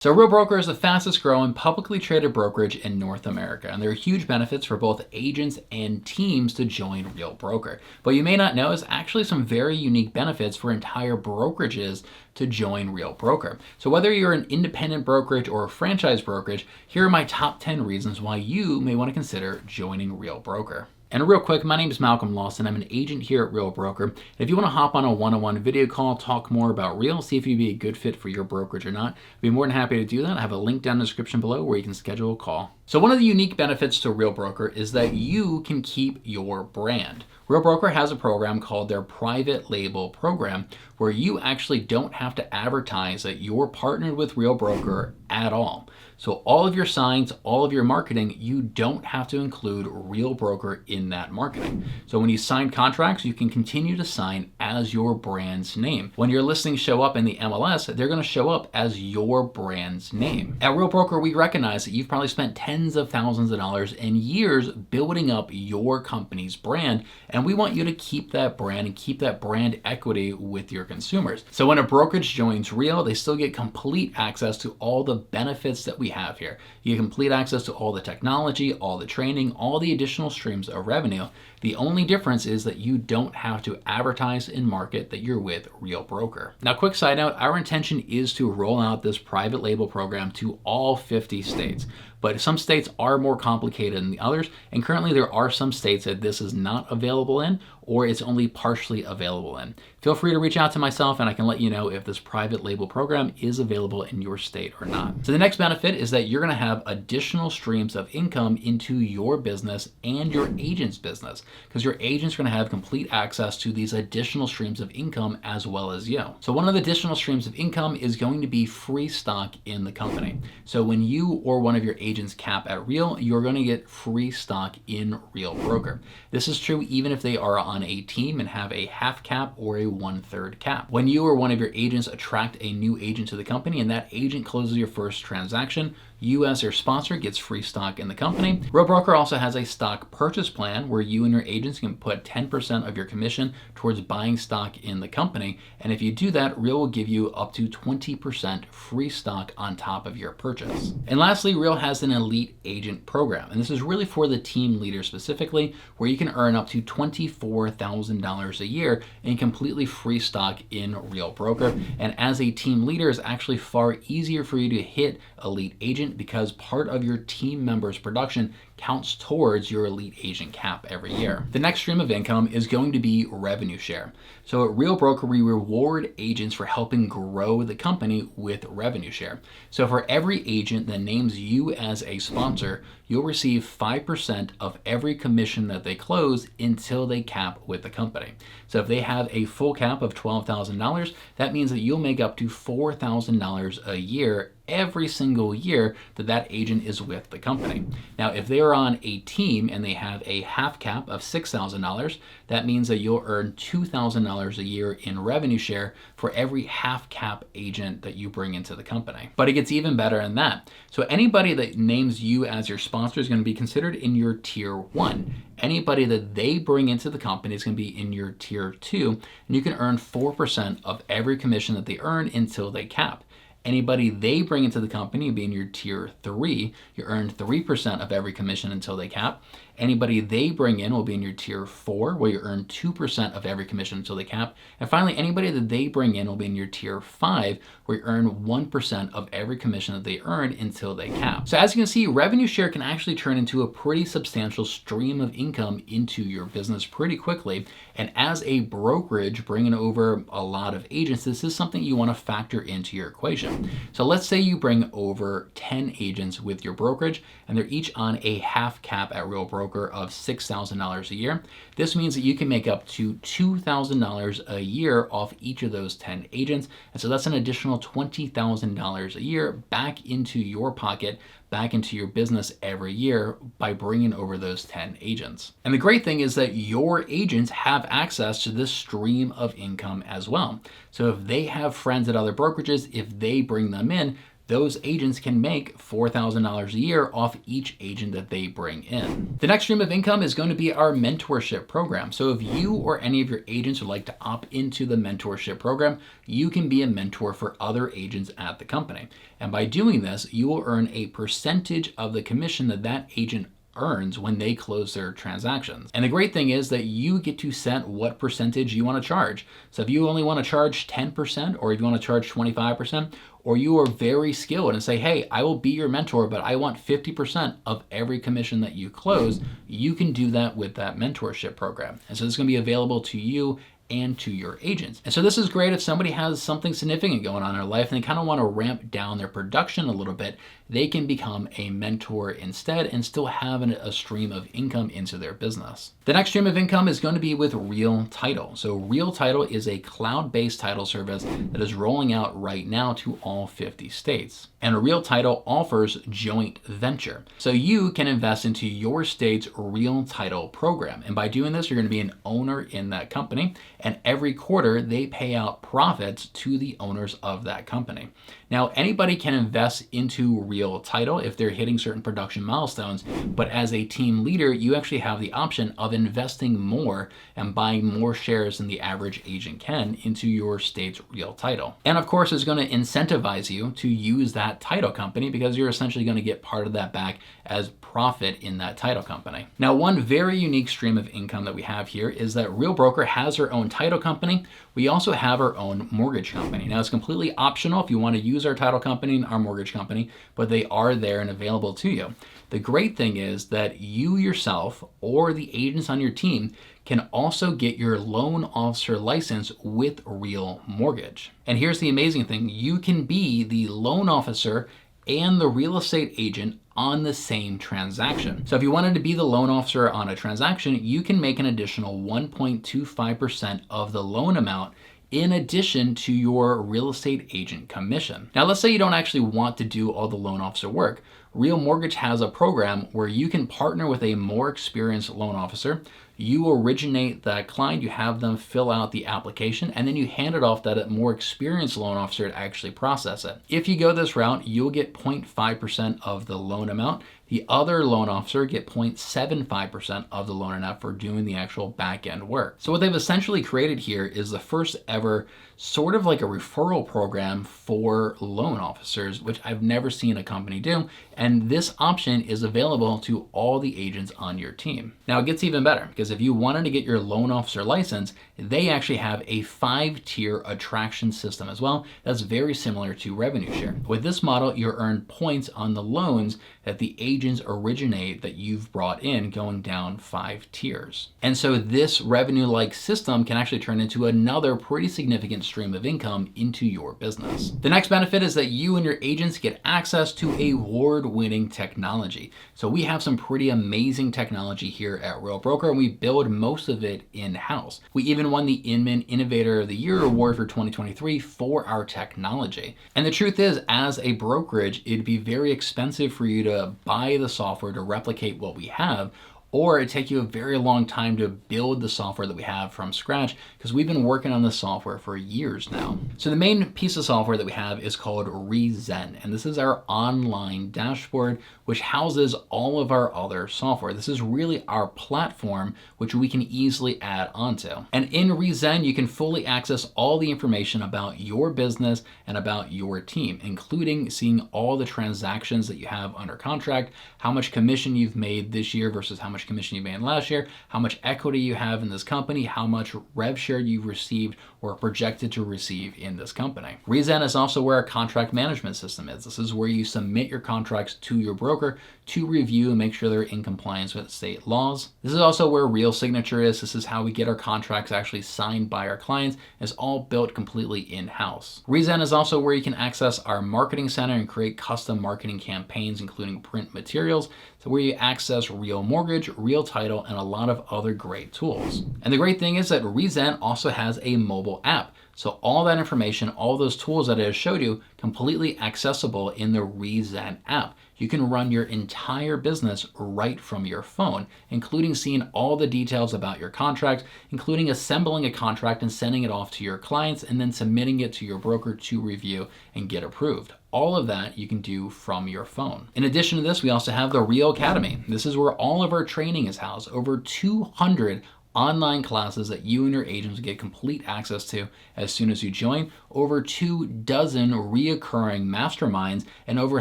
So Real Broker is the fastest growing publicly traded brokerage in North America, and there are huge benefits for both agents and teams to join Real Broker. But you may not know is actually some very unique benefits for entire brokerages to join Real Broker. So whether you're an independent brokerage or a franchise brokerage, here are my top 10 reasons why you may want to consider joining Real Broker. And real quick, my name is Malcolm Lawson. I'm an agent here at Real Broker. And if you want to hop on a one-on-one video call, talk more about Real, see if you'd be a good fit for your brokerage or not, I'd be more than happy to do that. I have a link down in the description below where you can schedule a call. So one of the unique benefits to Real Broker is that you can keep your brand. Real Broker has a program called their Private Lable program where you actually don't have to advertise that you're partnered with Real Broker at all. So all of your signs, all of your marketing, you don't have to include Real Broker in that marketing. So when you sign contracts, you can continue to sign as your brand's name. When your listings show up in the MLS, they're going to show up as your brand's name. At Real Broker, we recognize that you've probably spent tens of thousands of dollars and years building up your company's brand, and we want you to keep that brand and keep that brand equity with your consumers. So when a brokerage joins Real, they still get complete access to all the benefits that we have here. You get complete access to all the technology, all the training, all the additional streams of revenue. The only difference is that you don't have to advertise and market that you're with Real Broker. Now, quick side note, our intention is to roll out this private label program to all 50 states. But some states are more complicated than the others, and currently there are some states that this is not available in, or it's only partially available in. Feel free to reach out to myself and I can let you know if this private label program is available in your state or not. So the next benefit is that you're gonna have additional streams of income into your business and your agent's business, because your agent's gonna have complete access to these additional streams of income as well as you. So one of the additional streams of income is going to be free stock in the company. So when you or one of your agents cap at Real, you're gonna get free stock in Real Broker. This is true even if they are on a team and have a half cap or a 1/3 cap. When you or one of your agents attract a new agent to the company and that agent closes your first transaction, you as their sponsor gets free stock in the company. Real Broker also has a stock purchase plan where you and your agents can put 10% of your commission towards buying stock in the company. And if you do that, Real will give you up to 20% free stock on top of your purchase. And lastly, Real has an elite agent program. And this is really for the team leader specifically, where you can earn up to $24,000 a year in completely free stock in Real Broker. And as a team leader, it's actually far easier for you to hit elite agent because part of your team members' production counts towards your elite agent cap every year. The next stream of income is going to be revenue share. So at Real Broker, we reward agents for helping grow the company with revenue share. So for every agent that names you as a sponsor, you'll receive 5% of every commission that they close until they cap with the company. So if they have a full cap of $12,000, that means that you'll make up to $4,000 a year every single year that that agent is with the company. Now, if they are on a team and they have a half cap of $6,000, that means that you'll earn $2,000 a year in revenue share for every half cap agent that you bring into the company. But it gets even better than that. So anybody that names you as your sponsor is going to be considered in your tier 1. Anybody that they bring into the company is going to be in your tier 2, and you can earn 4% of every commission that they earn until they cap. Anybody they bring into the company will be in your tier 3. You earn 3% of every commission until they cap. Anybody they bring in will be in your tier 4, where you earn 2% of every commission until they cap. And finally, anybody that they bring in will be in your tier 5, where you earn 1% of every commission that they earn until they cap. So as you can see, revenue share can actually turn into a pretty substantial stream of income into your business pretty quickly. And as a brokerage bringing over a lot of agents, this is something you want to factor into your equation. So let's say you bring over 10 agents with your brokerage, and they're each on a half cap at Real Broker of $6,000 a year. This means that you can make up to $2,000 a year off each of those 10 agents. And so that's an additional $20,000 a year back into your pocket, back into your business every year by bringing over those 10 agents. And the great thing is that your agents have access to this stream of income as well. So if they have friends at other brokerages, if they bring them in, those agents can make $4,000 a year off each agent that they bring in. The next stream of income is going to be our mentorship program. So if you or any of your agents would like to opt into the mentorship program, you can be a mentor for other agents at the company. And by doing this, you will earn a percentage of the commission that that agent earns when they close their transactions. And the great thing is that you get to set what percentage you want to charge. So if you only want to charge 10%, or if you want to charge 25%, or you are very skilled and say, hey, I will be your mentor, but I want 50% of every commission that you close, you can do that with that mentorship program. And so this is going to be available to you and to your agents. And so this is great if somebody has something significant going on in their life and they kind of want to ramp down their production a little bit, they can become a mentor instead and still have a stream of income into their business. The next stream of income is going to be with Real Title. So Real Title is a cloud-based title service that is rolling out right now to all 50 states. And Real Title offers joint venture. So you can invest into your state's Real Title program. And by doing this, you're going to be an owner in that company. And every quarter, they pay out profits to the owners of that company. Now, anybody can invest into Real Title if they're hitting certain production milestones, but as a team leader, you actually have the option of investing more and buying more shares than the average agent can into your state's Real Title. And of course, it's going to incentivize you to use that title company because you're essentially going to get part of that back as profit in that title company. Now, one very unique stream of income that we have here is that Real Broker has their own title company. We also have our own mortgage company. Now, it's completely optional if you want to use our title company and our mortgage company, but they are there and available to you. The great thing is that you yourself or the agents on your team can also get your loan officer license with Real Mortgage. And here's the amazing thing, you can be the loan officer and the real estate agent on the same transaction. So if you wanted to be the loan officer on a transaction, you can make an additional 1.25% of the loan amount in addition to your real estate agent commission. Now, let's say you don't actually want to do all the loan officer work. Real Mortgage has a program where you can partner with a more experienced loan officer. You originate that client, you have them fill out the application, and then you hand it off to that more experienced loan officer to actually process it. If you go this route, you'll get 0.5% of the loan amount. The other loan officer get 0.75% of the loan amount for doing the actual back end work. So what they've essentially created here is the first ever sort of like a referral program for loan officers, which I've never seen a company do. And this option is available to all the agents on your team. Now it gets even better because if you wanted to get your loan officer license, they actually have a 5-tier attraction system as well. That's very similar to revenue share. With this model, you earn points on the loans that the agents originate that you've brought in going down 5 tiers. And so this revenue-like system can actually turn into another pretty significant stream of income into your business. The next benefit is that you and your agents get access to award-winning technology. So we have some pretty amazing technology here at Real Broker, and we build most of it in-house. We even won the Inman Innovator of the Year award for 2023 for our technology. And the truth is, as a brokerage, it'd be very expensive for you to buy the software to replicate what we have, or it'd take you a very long time to build the software that we have from scratch because we've been working on this software for years now. So the main piece of software that we have is called Rezen, and this is our online dashboard which houses all of our other software. This is really our platform which we can easily add onto. And in Rezen, you can fully access all the information about your business and about your team, including seeing all the transactions that you have under contract, how much commission you've made this year versus how much commission you made last year, how much equity you have in this company, how much rev share you've received or projected to receive in this company. Rezen is also where our contract management system is. This is where you submit your contracts to your broker to review and make sure they're in compliance with state laws. This is also where Real Signature is. This is how we get our contracts actually signed by our clients. It's all built completely in-house. Rezen is also where you can access our marketing center and create custom marketing campaigns, including print materials. So where you access Real Mortgage, Real Title, and a lot of other great tools. And the great thing is that Rezen also has a mobile app. So all that information, all those tools that I just showed you, completely accessible in the Rezen app. You can run your entire business right from your phone, including seeing all the details about your contract, including assembling a contract and sending it off to your clients and then submitting it to your broker to review and get approved. all of that you can do from your phone. In addition to this, we also have the Real Academy. This is where all of our training is housed. Over 200 online classes that you and your agents get complete access to as soon as you join, over 24 reoccurring masterminds, and over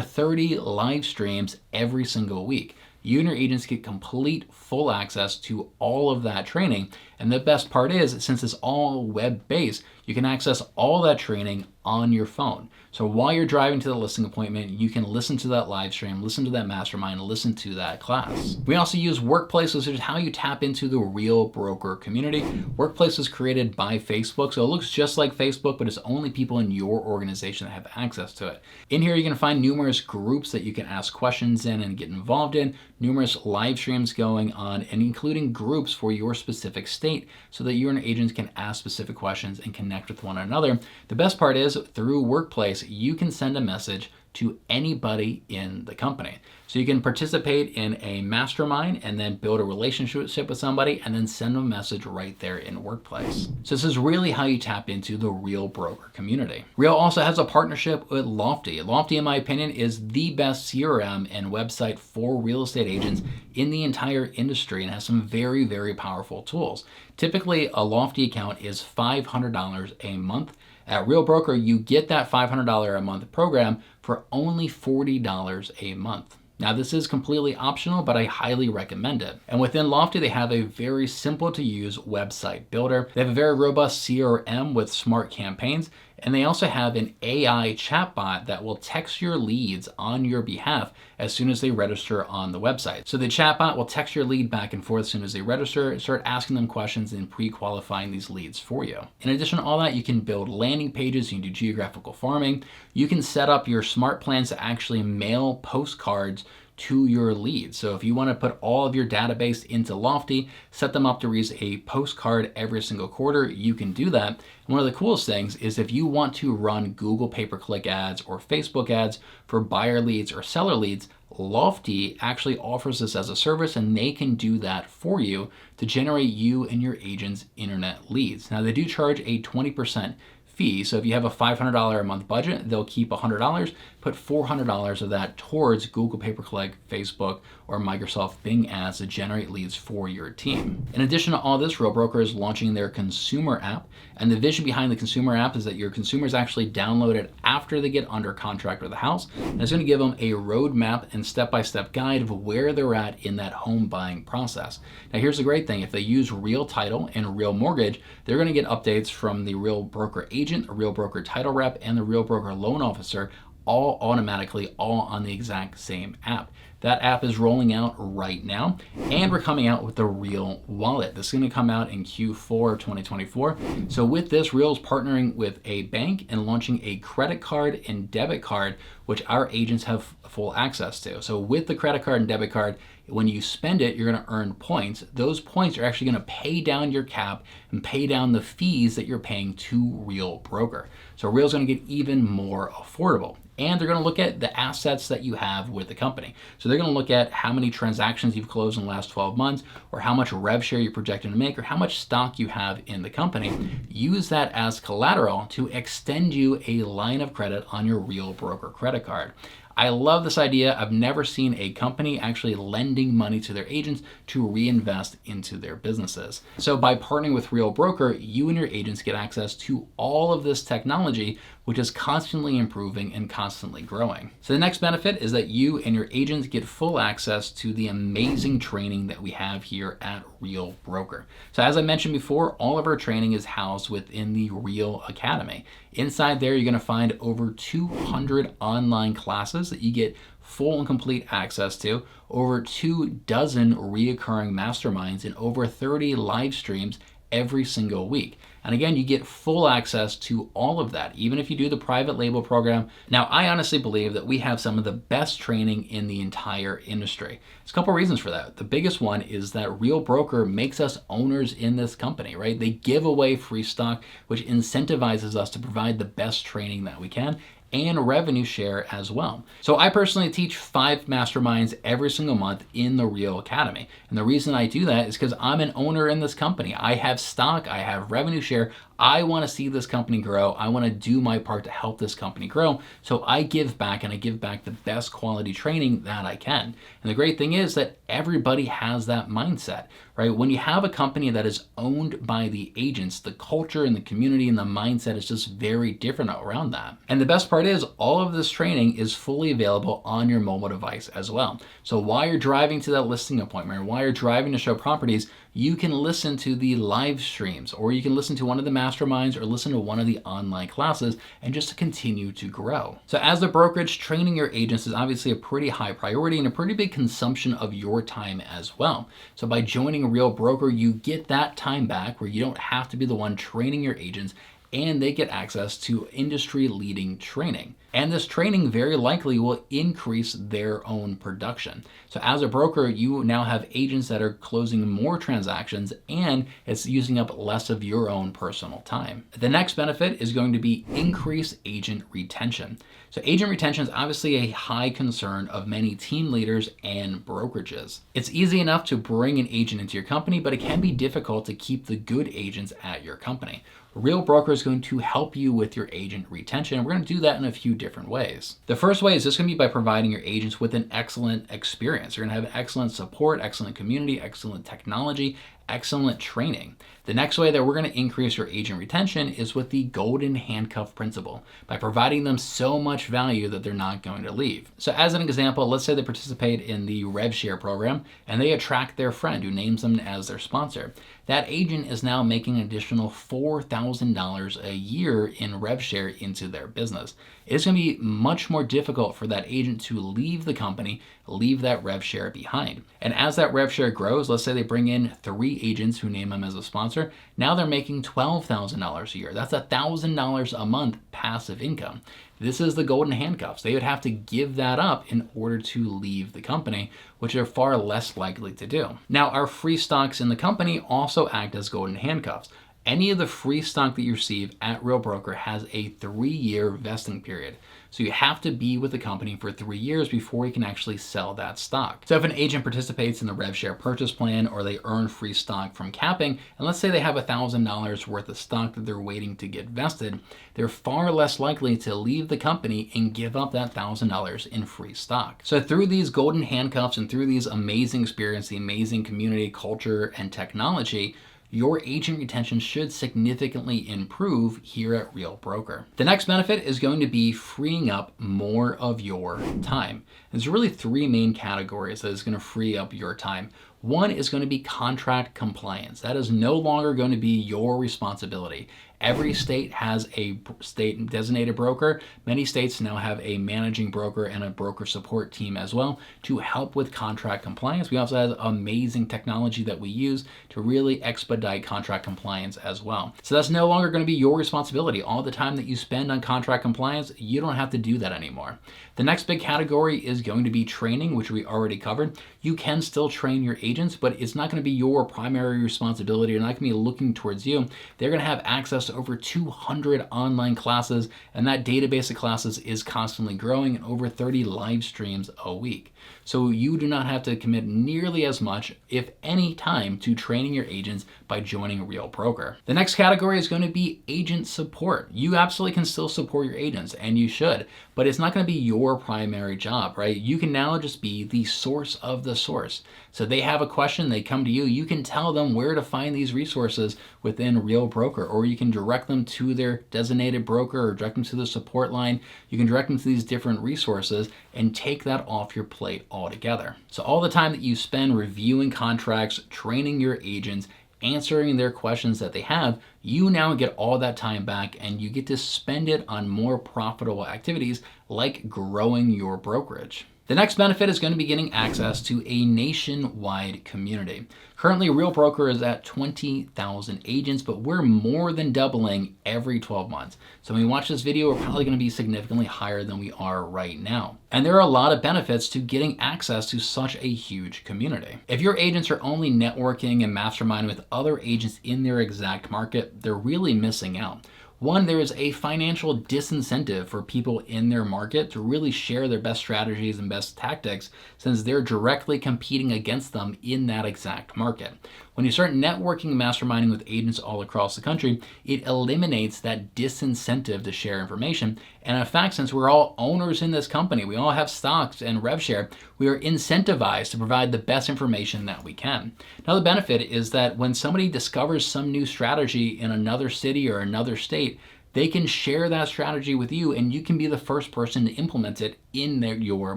30 live streams every single week. You and your agents get complete full access to all of that training. And the best part is, since it's all web-based, you can access all that training on your phone. So while you're driving to the listing appointment, you can listen to that live stream, listen to that mastermind, listen to that class. We also use Workplace, which is how you tap into the Real Broker community. Workplace was created by Facebook, so it looks just like Facebook, but it's only people in your organization that have access to it. In here, you're gonna find numerous groups that you can ask questions in and get involved in, numerous live streams going on, and including groups for your specific state so that you and agents can ask specific questions and connect with one another. The best part is, through Workplace, you can send a message to anybody in the company. So you can participate in a mastermind and then build a relationship with somebody and then send them a message right there in Workplace. So this is really how you tap into the Real Broker community. Real also has a partnership with Lofty. Lofty, in my opinion, is the best CRM and website for real estate agents in the entire industry and has some very, very powerful tools. Typically, a Lofty account is $500 a month. At Real Broker, you get that $500 a month program for only $40 a month. Now, this is completely optional, but I highly recommend it. And within Lofty, they have a very simple to use website builder. They have a very robust CRM with smart campaigns, and they also have an AI chatbot that will text your leads on your behalf as soon as they register on the website. So the chatbot will text your lead back and forth as soon as they register, start asking them questions and pre-qualifying these leads for you. In addition to all that, you can build landing pages, you can do geographical farming, you can set up your smart plans to actually mail postcards to your leads. So if you want to put all of your database into Lofty, set them up to receive a postcard every single quarter, you can do that. And one of the coolest things is if you want to run Google pay-per-click ads or Facebook ads for buyer leads or seller leads, Lofty actually offers this as a service, and they can do that for you to generate you and your agents' internet leads. Now, they do charge a 20% fee. So if you have a $500 a month budget, they'll keep $100, put $400 of that towards Google pay-per-click, Facebook, or Microsoft Bing ads to generate leads for your team. In addition to all this, Real Broker is launching their consumer app. And the vision behind the consumer app is that your consumers actually download it after they get under contract with the house. And it's going to give them a roadmap and step-by-step guide of where they're at in that home buying process. Now, here's the great thing. If they use Real Title and Real Mortgage, they're going to get updates from the Real Broker agent, a Real Broker title rep, and the Real Broker loan officer, all automatically, all on the exact same app. That app is rolling out right now, and we're coming out with the Real Wallet. This is going to come out in Q4 of 2024. So with this, Real is partnering with a bank and launching a credit card and debit card, which our agents have full access to. So with the credit card and debit card, when you spend it, you're going to earn points. Those points are actually going to pay down your cap and pay down the fees that you're paying to Real Broker. So Real is going to get even more affordable. And they're going to look at the assets that you have with the company. So they're going to look at how many transactions you've closed in the last 12 months, or how much rev share you're projecting to make, or how much stock you have in the company. Use that as collateral to extend you a line of credit on your Real Broker credit card. I love this idea. I've never seen a company actually lending money to their agents to reinvest into their businesses. So by partnering with Real Broker, you and your agents get access to all of this technology, which is constantly improving and constantly growing. So the next benefit is that you and your agents get full access to the amazing training that we have here at Real Broker. So as I mentioned before, all of our training is housed within the Real Academy. Inside there, you're going to find over 200 online classes that you get full and complete access to, over 24 reoccurring masterminds, and over 30 live streams every single week. And again, you get full access to all of that, even if you do the Private Label program. Now, I honestly believe that we have some of the best training in the entire industry. There's a couple reasons for that. The biggest one is that Real Broker makes us owners in this company, right? They give away free stock, which incentivizes us to provide the best training that we can, and revenue share as well. So I personally teach 5 masterminds every single month in the Real Academy. And the reason I do that is because I'm an owner in this company. I have stock, I have revenue share, I want to see this company grow. I want to do my part to help this company grow. So I give back, and I give back the best quality training that I can. And the great thing is that everybody has that mindset, right? When you have a company that is owned by the agents, the culture and the community and the mindset is just very different around that. And the best part is all of this training is fully available on your mobile device as well. So while you're driving to that listing appointment, or while you're driving to show properties, you can listen to the live streams, or you can listen to one of the masterminds, or listen to one of the online classes, and just to continue to grow. So as a brokerage, training your agents is obviously a pretty high priority and a pretty big consumption of your time as well. So by joining a Real Broker, you get that time back where you don't have to be the one training your agents, and they get access to industry-leading training. And this training very likely will increase their own production. So as a broker, you now have agents that are closing more transactions, and it's using up less of your own personal time. The next benefit is going to be increased agent retention. So agent retention is obviously a high concern of many team leaders and brokerages. It's easy enough to bring an agent into your company, but it can be difficult to keep the good agents at your company. Real Broker is going to help you with your agent retention, and we're going to do that in a few different ways. The first way is just going to be by providing your agents with an excellent experience. You're going to have excellent support, excellent community, excellent technology, excellent training. The next way that we're going to increase your agent retention is with the golden handcuff principle, by providing them so much value that they're not going to leave. So as an example, let's say they participate in the rev share program and they attract their friend who names them as their sponsor. That agent is now making an additional $4,000 a year in rev share into their business. It's going to be much more difficult for that agent to leave the company, leave that rev share behind. And as that rev share grows, let's say they bring in 3 agents who name them as a sponsor. Now they're making $12,000 a year. That's $1,000 a month passive income. This is the golden handcuffs. They would have to give that up in order to leave the company, which are far less likely to do. Now, our free stocks in the company also act as golden handcuffs. Any of the free stock that you receive at Real Broker has a 3-year vesting period. So you have to be with the company for 3 years before you can actually sell that stock. So if an agent participates in the rev share purchase plan, or they earn free stock from capping, and let's say they have $1,000 worth of stock that they're waiting to get vested, they're far less likely to leave the company and give up that $1,000 in free stock. So through these golden handcuffs and through these amazing experience, the amazing community, culture, and technology, your agent retention should significantly improve here at Real Broker. The next benefit is going to be freeing up more of your time. There's really 3 main categories that is going to free up your time. One is going to be contract compliance. That is no longer going to be your responsibility. Every state has a state designated broker. Many states now have a managing broker and a broker support team as well to help with contract compliance. We also have amazing technology that we use to really expedite contract compliance as well. So that's no longer going to be your responsibility. All the time that you spend on contract compliance, you don't have to do that anymore. The next big category is going to be training, which we already covered. You can still train your agents, but it's not going to be your primary responsibility. They're not going to be looking towards you. They're going to have access to over 200 online classes, and that database of classes is constantly growing, and over 30 live streams a week. So you do not have to commit nearly as much, if any, time to training your agents by joining a Real Broker. The next category is going to be agent support. You absolutely can still support your agents, and you should, but it's not going to be your primary job, right? You can now just be the source of the source. So they have a question, they come to you, you can tell them where to find these resources within Real Broker, or you can direct them to their designated broker, or direct them to the support line. You can direct them to these different resources and take that off your plate altogether. So all the time that you spend reviewing contracts, training your agents, answering their questions that they have, you now get all that time back, and you get to spend it on more profitable activities like growing your brokerage. The next benefit is going to be getting access to a nationwide community. Currently, Real Broker is at 20,000 agents, but we're more than doubling every 12 months. So when we watch this video, we're probably going to be significantly higher than we are right now. And there are a lot of benefits to getting access to such a huge community. If your agents are only networking and masterminding with other agents in their exact market, they're really missing out. One, there is a financial disincentive for people in their market to really share their best strategies and best tactics since they're directly competing against them in that exact market. When you start networking and masterminding with agents all across the country, it eliminates that disincentive to share information. And in fact, since we're all owners in this company, we all have stocks and rev share, we are incentivized to provide the best information that we can. Another benefit is that when somebody discovers some new strategy in another city or another state, they can share that strategy with you and you can be the first person to implement it in your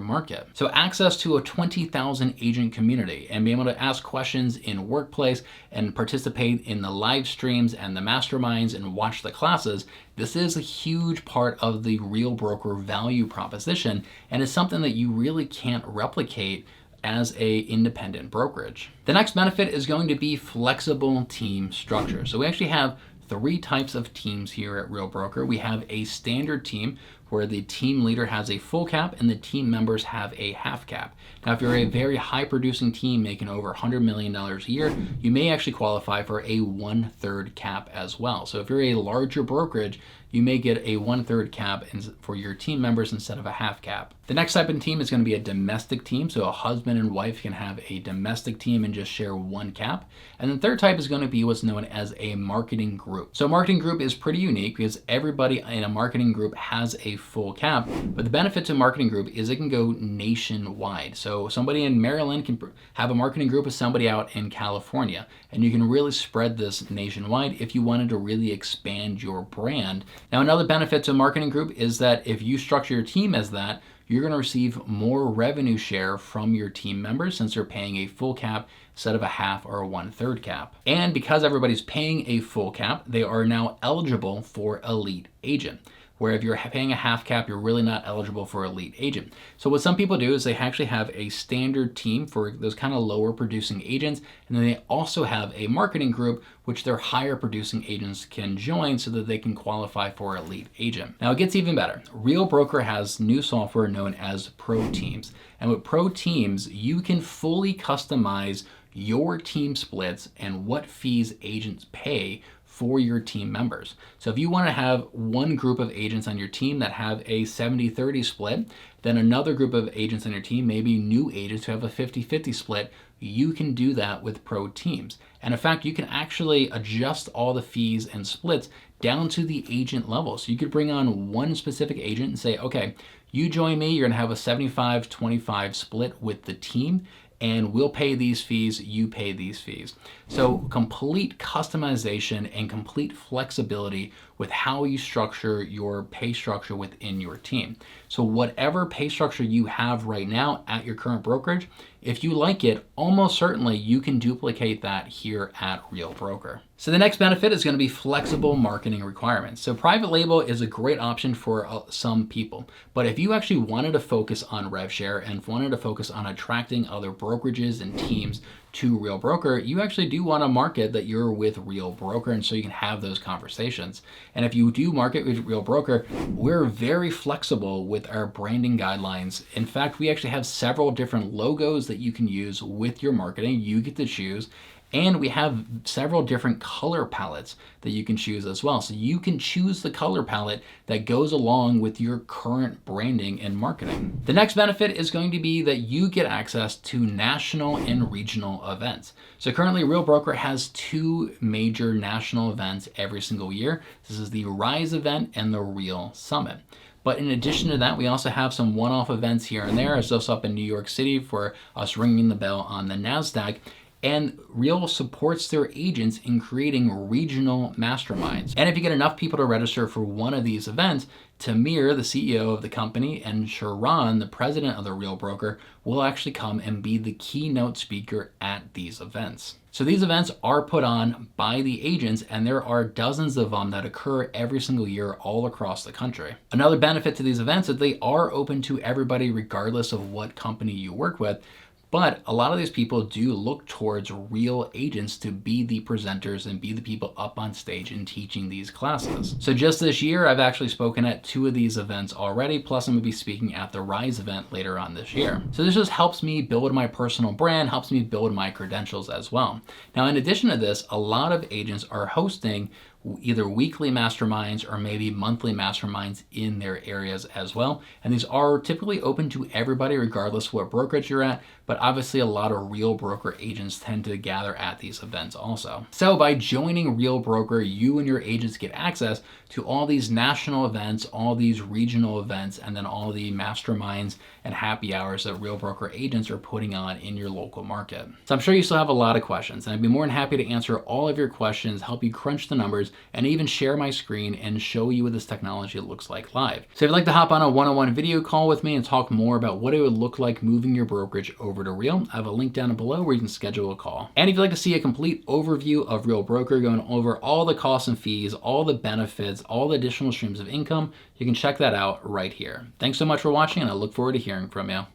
market. So access to a 20,000 agent community and being able to ask questions in workplace and participate in the live streams and the masterminds and watch the classes, this is a huge part of the Real Broker value proposition and is something that you really can't replicate as a independent brokerage. The next benefit is going to be flexible team structure. So we actually have three types of teams here at Real Broker. We have a standard team where the team leader has a full cap and the team members have a half cap. Now, if you're a very high producing team making over $100 million a year, you may actually qualify for a 1/3 cap as well. So if you're a larger brokerage, you may get a 1/3 cap for your team members instead of a half cap. The next type of team is going to be a domestic team. So a husband and wife can have a domestic team and just share one cap. And the third type is going to be what's known as a marketing group. So a marketing group is pretty unique because everybody in a marketing group has a full cap, but the benefit to a marketing group is it can go nationwide. So somebody in Maryland can have a marketing group with somebody out in California, and you can really spread this nationwide if you wanted to really expand your brand. Now, another benefit to a marketing group is that if you structure your team as that, you're going to receive more revenue share from your team members since they're paying a full cap instead of a half or a 1/3 cap. And because everybody's paying a full cap, they are now eligible for elite agent. Where if you're paying a half cap, you're really not eligible for elite agent. So what some people do is they actually have a standard team for those kind of lower producing agents, and then they also have a marketing group which their higher producing agents can join so that they can qualify for elite agent. Now it gets even better. Real Broker has new software known as Pro Teams. And with Pro Teams, you can fully customize your team splits and what fees agents pay for your team members. So if you want to have one group of agents on your team that have a 70-30 split, then another group of agents on your team, maybe new agents who have a 50-50 split, you can do that with Pro Teams. And in fact, you can actually adjust all the fees and splits down to the agent level. So you could bring on one specific agent and say, okay, you join me, you're gonna have a 75-25 split with the team, and we'll pay these fees, you pay these fees. So complete customization and complete flexibility with how you structure your pay structure within your team. So whatever pay structure you have right now at your current brokerage, if you like it, almost certainly you can duplicate that here at Real Broker. So the next benefit is going to be flexible marketing requirements. So private label is a great option for some people, but if you actually wanted to focus on rev share and wanted to focus on attracting other brokerages and teams to Real Broker, you actually do want to market that you're with Real Broker, and so you can have those conversations. And if you do market with Real Broker, we're very flexible with our branding guidelines. In fact, we actually have several different logos that you can use with your marketing. You get to choose. And we have several different color palettes that you can choose as well. So you can choose the color palette that goes along with your current branding and marketing. The next benefit is going to be that you get access to national and regional events. So currently Real Broker has two major national events every single year. This is the Rise event and the Real Summit. But in addition to that, we also have some one-off events here and there, as just up in New York City for us ringing the bell on the NASDAQ. And Real supports their agents in creating regional masterminds. And if you get enough people to register for one of these events, Tamir, the CEO of the company, and Sharon, the president of the Real Broker, will actually come and be the keynote speaker at these events. So these events are put on by the agents, and there are dozens of them that occur every single year all across the country. Another benefit to these events is they are open to everybody regardless of what company you work with. But a lot of these people do look towards real agents to be the presenters and be the people up on stage and teaching these classes. So just this year, I've actually spoken at 2 of these events already, plus I'm gonna be speaking at the Rise event later on this year. So this just helps me build my personal brand, helps me build my credentials as well. Now, in addition to this, a lot of agents are hosting either weekly masterminds or maybe monthly masterminds in their areas as well. And these are typically open to everybody regardless of what brokerage you're at, but obviously a lot of Real Broker agents tend to gather at these events also. So by joining Real Broker, you and your agents get access to all these national events, all these regional events, and then all the masterminds and happy hours that Real Broker agents are putting on in your local market. So I'm sure you still have a lot of questions, and I'd be more than happy to answer all of your questions, help you crunch the numbers, and even share my screen and show you what this technology looks like live. So if you'd like to hop on a one-on-one video call with me and talk more about what it would look like moving your brokerage over to Real, I have a link down below where you can schedule a call. And if you'd like to see a complete overview of Real Broker, going over all the costs and fees, all the benefits, all the additional streams of income, you can check that out right here. Thanks so much for watching, and I look forward to hearing from you.